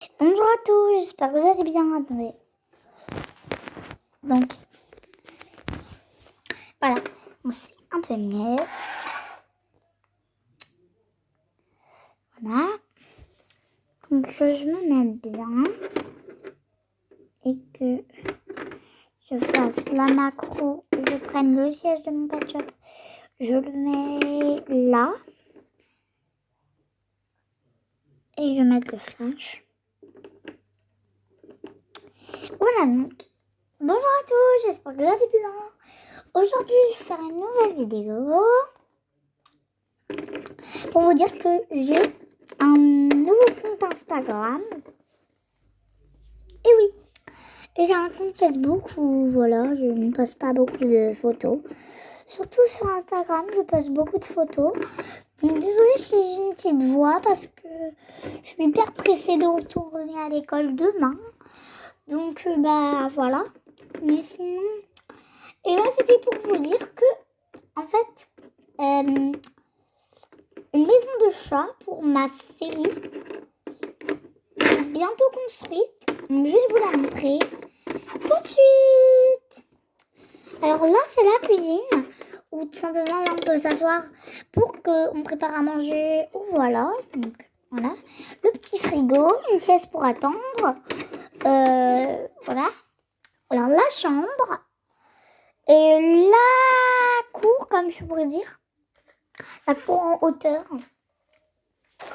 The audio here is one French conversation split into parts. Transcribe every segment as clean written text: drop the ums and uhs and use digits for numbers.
Bonjour à tous, j'espère que vous allez bien. Attendez. Donc, voilà, on c'est un peu mieux. Voilà. Donc, je me mets bien et que je fasse la macro, je prenne le siège de mon voiture, je le mets là et je mets le flash. Voilà, donc, bonjour à tous, j'espère que vous allez bien. Aujourd'hui, je vais faire une nouvelle vidéo pour vous dire que j'ai un nouveau compte Instagram. Et oui, et j'ai un compte Facebook où voilà, je ne poste pas beaucoup de photos. Surtout sur Instagram, je poste beaucoup de photos. Donc désolée si j'ai une petite voix parce que je suis hyper pressée de retourner à l'école demain. Donc voilà. Mais sinon, et là c'était pour vous dire que en fait, une maison de chat pour ma série est bientôt construite. Donc je vais vous la montrer tout de suite. Alors là, c'est la cuisine où tout simplement là, on peut s'asseoir pour qu'on prépare à manger. Ou voilà, donc voilà, le petit frigo, une chaise pour attendre. Voilà. Alors la chambre et la cour, comme je pourrais dire, la cour en hauteur,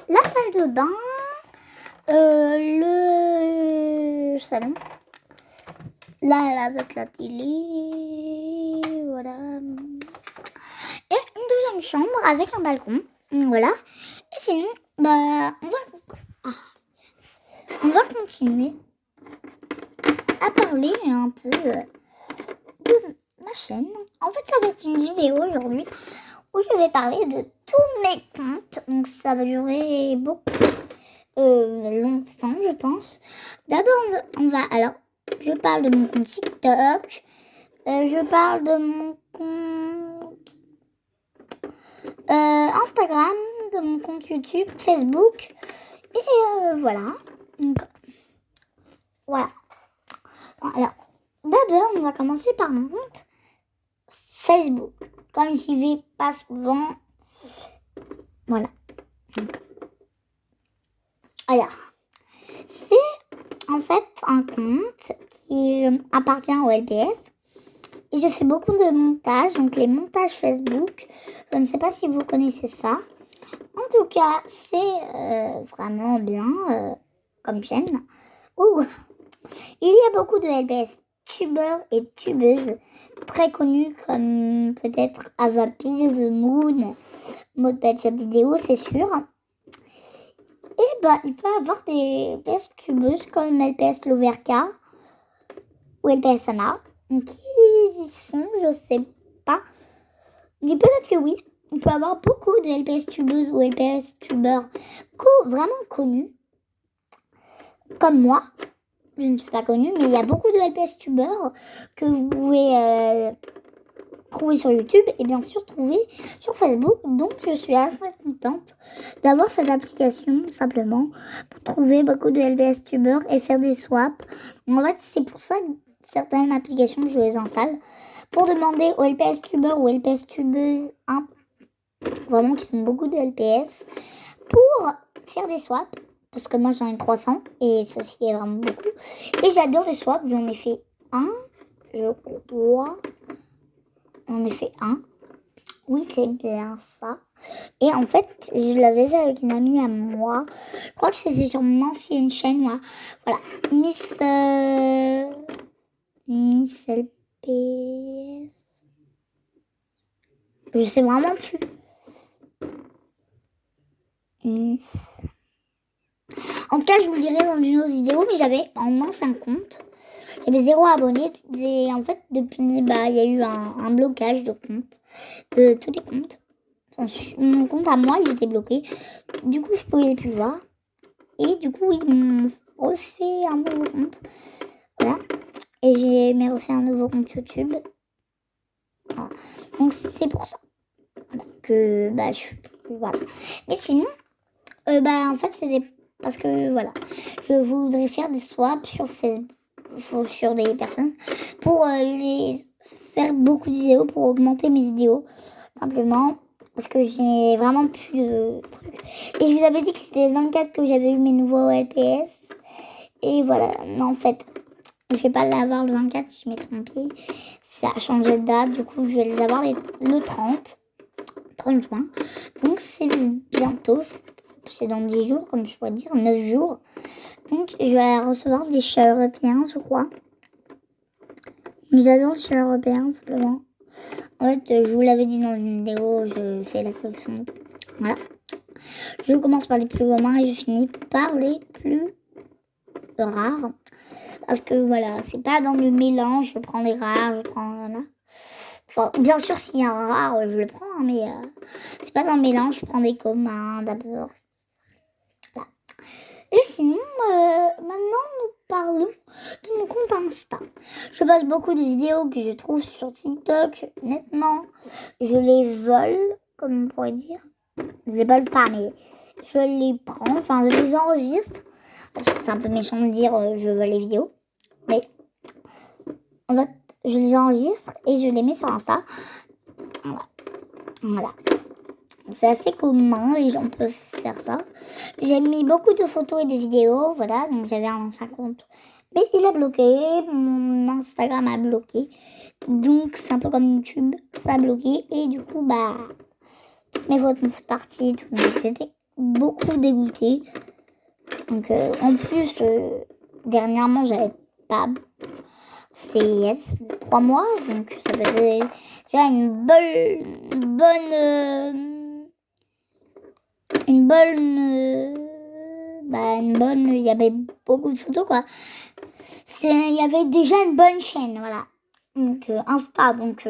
la salle de bain, le salon. Là, avec la télé, voilà. Et une deuxième chambre avec un balcon, voilà. Et sinon, on va continuer à parler un peu de ma chaîne. En fait, ça va être une vidéo aujourd'hui où je vais parler de tous mes comptes. Donc, ça va durer beaucoup longtemps, je pense. D'abord, alors, je parle de mon compte TikTok. Je parle de mon compte Instagram, de mon compte YouTube, Facebook. Et voilà. Donc, voilà. Alors, d'abord, on va commencer par mon compte Facebook. Comme j'y vais pas souvent. Voilà. Donc, alors, c'est en fait un compte qui appartient au LPS. Et je fais beaucoup de montages, donc les montages Facebook. Je ne sais pas si vous connaissez ça. En tout cas, c'est vraiment bien comme chaîne. Ouh. Il y a beaucoup de LPS tubeurs et tubeuses très connus comme peut-être Avapi, The Moon, Mode Patch-Up Vidéo, c'est sûr. Et il peut y avoir des LPS tubeuses comme LPS Loverka ou LPS Anna. Qui y sont, je sais pas. Mais peut-être que oui. Il peut y avoir beaucoup de LPS tubeuses ou LPS tubeurs vraiment connus. Comme moi. Je ne suis pas connue, mais il y a beaucoup de LPS tubeurs que vous pouvez trouver sur YouTube et bien sûr trouver sur Facebook. Donc je suis assez contente d'avoir cette application simplement pour trouver beaucoup de LPS tubeurs et faire des swaps. En fait, c'est pour ça que certaines applications, je les installe pour demander aux LPS tubeurs ou LPS tubeuses, vraiment qui sont beaucoup de LPS, pour faire des swaps. Parce que moi j'en ai 300 et ceci est vraiment beaucoup. Et j'adore les swaps, j'en ai fait un, je crois. J'en ai fait un. Oui, c'est bien ça. Et en fait, je l'avais fait avec une amie à moi. Je crois que c'était sur mon ancienne chaîne. Voilà. Miss LPS. Je sais vraiment plus. Miss. En tout cas, je vous le dirai dans une autre vidéo, mais j'avais un ancien compte. J'avais 0 abonnés. Et en fait, depuis, il y a eu un blocage de compte. De tous les comptes. Mon compte à moi, il était bloqué. Du coup, je pouvais plus voir. Et du coup, ils m'ont refait un nouveau compte. Voilà. Et j'ai refait un nouveau compte YouTube. Voilà. Donc, c'est pour ça. Voilà. Que, je suis... Voilà. Mais sinon, en fait, c'était parce que voilà, je voudrais faire des swaps sur Facebook, sur des personnes, pour les faire beaucoup de vidéos, pour augmenter mes vidéos, simplement, parce que j'ai vraiment plus de trucs. Et je vous avais dit que c'était le 24 que j'avais eu mes nouveaux LPS, et voilà, mais en fait, je vais pas l'avoir le 24, je m'ai trompée, ça a changé de date, du coup, je vais les avoir le 30 juin, donc c'est bientôt, c'est dans 10 jours, comme je pourrais dire, 9 jours. Donc, je vais recevoir des chats européens, je crois. J'adore les chats européens, simplement. En fait, je vous l'avais dit dans une vidéo, je fais la collection. Voilà. Je commence par les plus communs et je finis par les plus rares. Parce que, voilà, c'est pas dans le mélange, je prends les rares, je prends... Voilà. Enfin, bien sûr, s'il y a un rare, je le prends, mais c'est pas dans le mélange, je prends des communs d'abord. Voilà. Et sinon, maintenant, nous parlons de mon compte Insta. Je poste beaucoup de vidéos que je trouve sur TikTok. Honnêtement, je les vole, comme on pourrait dire. Je les vole pas, mais je les prends, enfin, je les enregistre. C'est un peu méchant de dire je vole les vidéos. Mais en fait, je les enregistre et je les mets sur Insta. Voilà. C'est assez commun, les gens peuvent faire ça. J'ai mis beaucoup de photos et de vidéos, voilà, donc j'avais un ancien compte. Mais il a bloqué, mon Instagram a bloqué. Donc c'est un peu comme YouTube, ça a bloqué. Et du coup, bah, toutes mes photos sont parties, donc j'étais beaucoup dégoûtée. Donc en plus, dernièrement, j'avais pas... C'est 3 mois, donc ça faisait déjà une bonne... il y avait beaucoup de photos, quoi. Il y avait déjà une bonne chaîne, voilà. Donc, Insta, donc,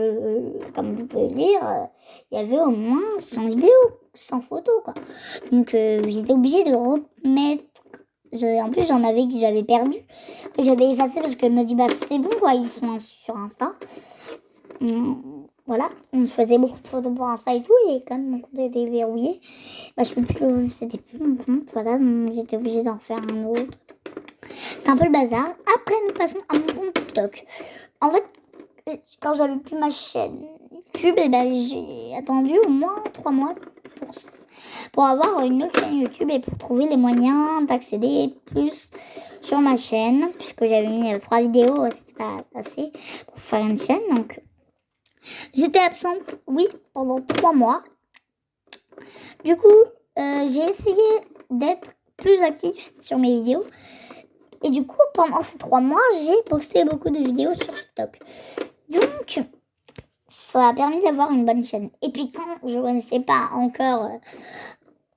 comme vous pouvez le lire, il y avait au moins 100 vidéos, 100 photos, quoi. Donc, j'étais obligée de remettre. En plus, j'en avais que j'avais perdu, que j'avais effacé parce qu'elle me dit, bah, c'est bon, quoi, ils sont sur Insta. Voilà, on faisait beaucoup de photos pour Insta et tout, et comme mon compte était verrouillé, bah, je peux plus, c'était plus mon compte, voilà, donc j'étais obligée d'en faire un autre. C'est un peu le bazar. Après, nous passons à mon compte TikTok. En fait, quand j'avais plus ma chaîne YouTube, et ben, j'ai attendu au moins 3 mois pour avoir une autre chaîne YouTube et pour trouver les moyens d'accéder plus sur ma chaîne, puisque j'avais mis 3 vidéos, c'était pas assez pour faire une chaîne, donc... J'étais absente, oui, pendant 3 mois. Du coup, j'ai essayé d'être plus active sur mes vidéos. Et du coup, pendant ces 3 mois, j'ai posté beaucoup de vidéos sur TikTok. Donc, ça a permis d'avoir une bonne chaîne. Et puis, quand je ne connaissais pas encore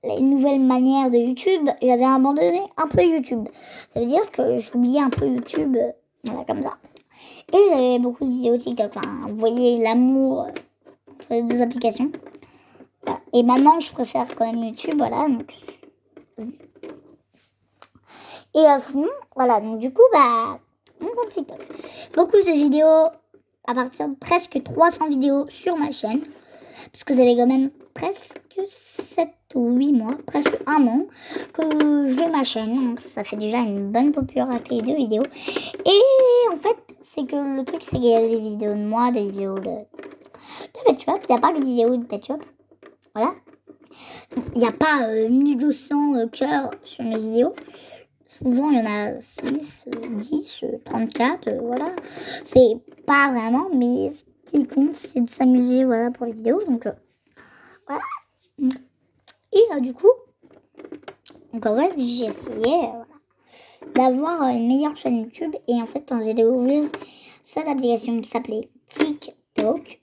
les nouvelles manières de YouTube, j'avais abandonné un peu YouTube. Ça veut dire que j'oubliais un peu YouTube, voilà, comme ça. Et j'avais beaucoup de vidéos TikTok. Enfin, vous voyez l'amour entre les deux applications. Voilà. Et maintenant, je préfère quand même YouTube. Voilà. Donc... Et sinon, voilà. Donc, du coup, bah, mon compte TikTok. Beaucoup de vidéos à partir de presque 300 vidéos sur ma chaîne. Parce que ça fait quand même presque 7 ou 8 mois, presque 1 an que je fais ma chaîne. Donc, ça fait déjà une bonne popularité de vidéos. Et en fait, c'est que le truc, c'est qu'il y a des vidéos de moi, des vidéos de Pet Shop. Il n'y a pas que des vidéos de Pet Shop. Voilà. Il n'y a pas 1200 cœurs sur mes vidéos. Souvent, il y en a 6, 10, 34. Voilà. C'est pas vraiment, mais ce qui compte, c'est de s'amuser, voilà, pour les vidéos. Donc, voilà. Et du coup, donc en fait, j'ai essayé, voilà, d'avoir une meilleure chaîne YouTube. Et en fait, quand j'ai découvert cette application qui s'appelait TikTok,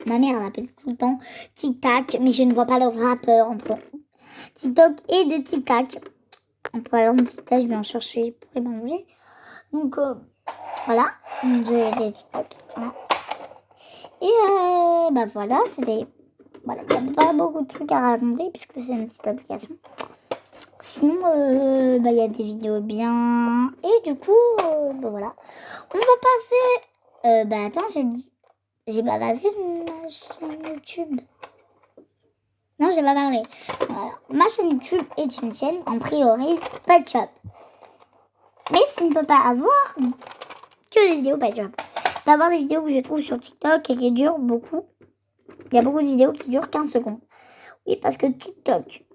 ma mère l'appelle tout le temps Tic-Tac, mais je ne vois pas le rappeur entre TikTok et des Tic-Tac. En parlant de Tic-Tac, je vais en chercher pour les manger. Donc, voilà, j'ai des Tic-Tac. Voilà. Et bah voilà, c'était... Voilà, il n'y a pas beaucoup de trucs à raconter puisque c'est une petite application. Sinon, bah, y a des vidéos bien. Et du coup, bah, voilà. On va passer... bah attends, j'ai pas passé de ma chaîne YouTube. Non, j'ai pas parlé. Voilà. Ma chaîne YouTube est une chaîne en priori Pet Shop. Mais ça ne peut pas avoir que des vidéos Pet Shop. D'avoir des vidéos que je trouve sur TikTok et qui durent beaucoup. Il y a beaucoup de vidéos qui durent 15 secondes. Oui, parce que TikTok,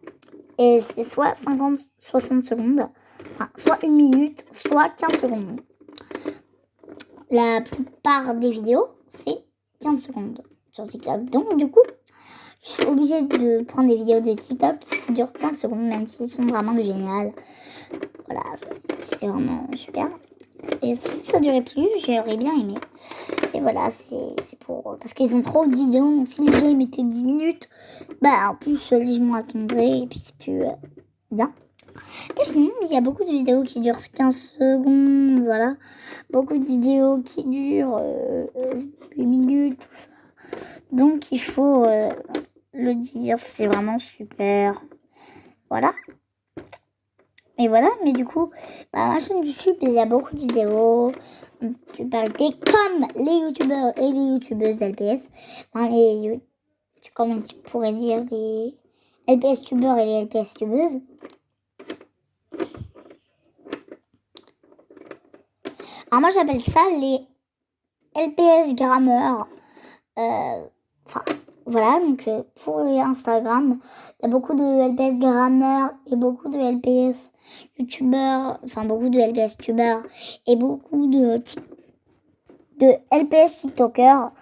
c'est soit 50, 60 secondes, enfin, soit 1 minute, soit 15 secondes. La plupart des vidéos, c'est 15 secondes sur TikTok. Donc, du coup, je suis obligée de prendre des vidéos de TikTok qui durent 15 secondes, même s'ils sont vraiment géniales. Voilà, c'est vraiment super. Et si ça durait plus, j'aurais bien aimé. Et voilà, c'est pour... Parce qu'ils ont trop de vidéos, donc si les gens ils mettaient 10 minutes, bah en plus les gens attendraient et puis c'est plus bien. Et sinon, il y a beaucoup de vidéos qui durent 15 secondes, voilà. Beaucoup de vidéos qui durent 8 minutes, tout ça. Donc il faut le dire, c'est vraiment super. Voilà. Et voilà, mais du coup, ma chaîne YouTube, il y a beaucoup de vidéos, publicité, comme les youtubeurs et les youtubeuses LPS. Enfin, comment tu pourrais dire, les LPS tubeurs et les LPS tubeuses. Alors moi, j'appelle ça les LPS grammeurs. Enfin, voilà, donc pour Instagram, il y a beaucoup de LPS grammeurs et beaucoup de LPS youtubeurs, enfin beaucoup de LPS tubeurs et beaucoup de LPS tiktokers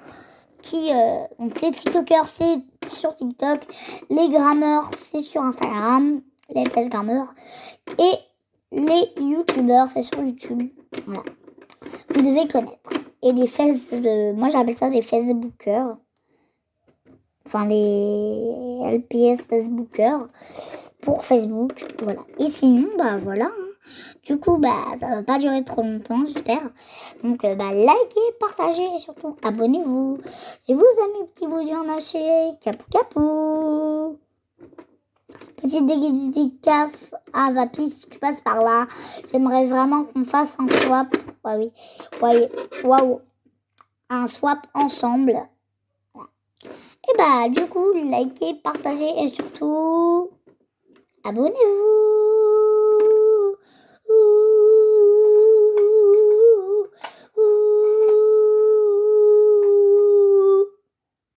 qui, donc les tiktokers c'est sur TikTok, les grammeurs c'est sur Instagram, les LPS grammeurs, et les youtubeurs c'est sur YouTube, voilà. Vous devez connaître. Et des moi j'appelle ça des Facebookers. Enfin, les LPS Facebookers pour Facebook, voilà. Et sinon, bah voilà. Du coup, bah ça va pas durer trop longtemps, j'espère. Donc, likez, partagez et surtout abonnez-vous. Et vous, amis petits bouts en haché, capou capou. Petite dédicace à Vapi, si tu passes par là. J'aimerais vraiment qu'on fasse un swap. Ouais, oui. Ouais, waouh. Un swap ensemble. Et bah, du coup, likez, partagez et surtout, abonnez-vous.